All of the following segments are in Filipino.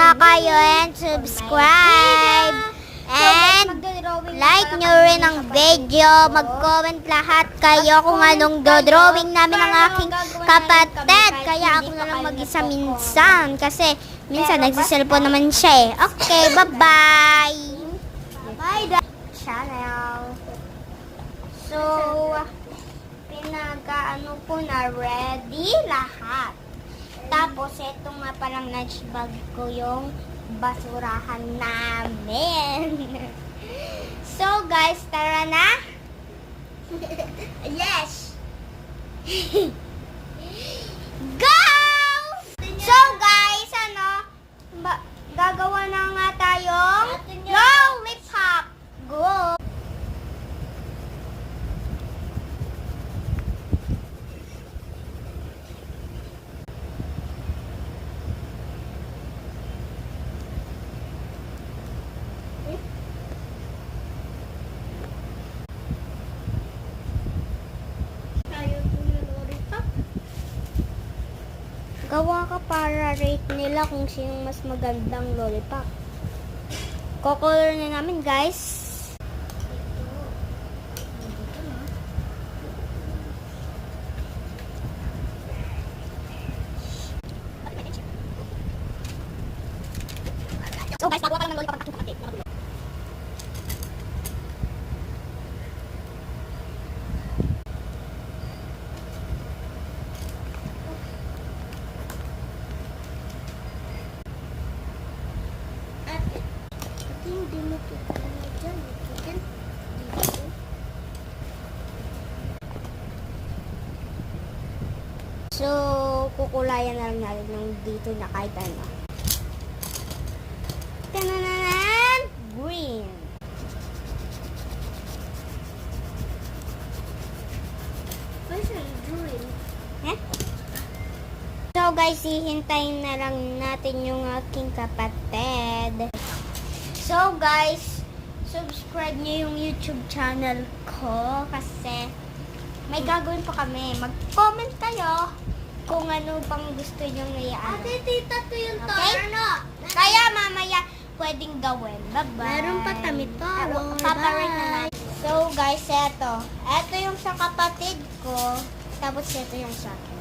na kayo and subscribe. And like nyo rin ang video. Mag-comment lahat kayo kung anong drawing namin ng aking kapatid. Kaya ako na lang mag-isa minsan. Kasi minsan nagsiselfon naman siya eh. Okay, bye-bye. Bye, channel. So, pinag-ano po na ready lahat. Tapos, ito nga palang lunch bag ko yung basurahan namin. So, guys, tara na. Yes! Go! So, guys, gagawa na nga tayong lollipop. Go! Gawa ka para rate nila kung sinong mas magandang lollipop. Ko-color na namin, guys. So guys, gagawa ka lang ng lollipop ng aking kapatid. Hindi mo kita na dyan. So, kukulayan na lang natin ng dito na kahit ano. Tananan! Green. Green. Eh? So guys, hihintayin na lang natin yung aking kapatid. So guys, subscribe niyo yung YouTube channel ko kasi may gagawin pa kami. Mag-comment kayo kung ano pang gusto nyo nayaan. Ate, tita, to yung torno. Kaya mamaya pwedeng gawin. Bye-bye. Meron pa tamito. Paparate na natin. So guys, eto. Eto yung sa kapatid ko. Tapos eto yung sa akin.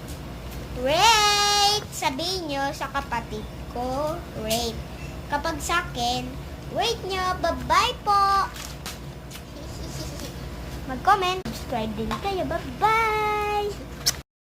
Rate! Sabihin nyo sa kapatid ko, rate. Kapag sa akin, rate nyo. Bye-bye po! Mag-comment, subscribe din kayo. Bye-bye!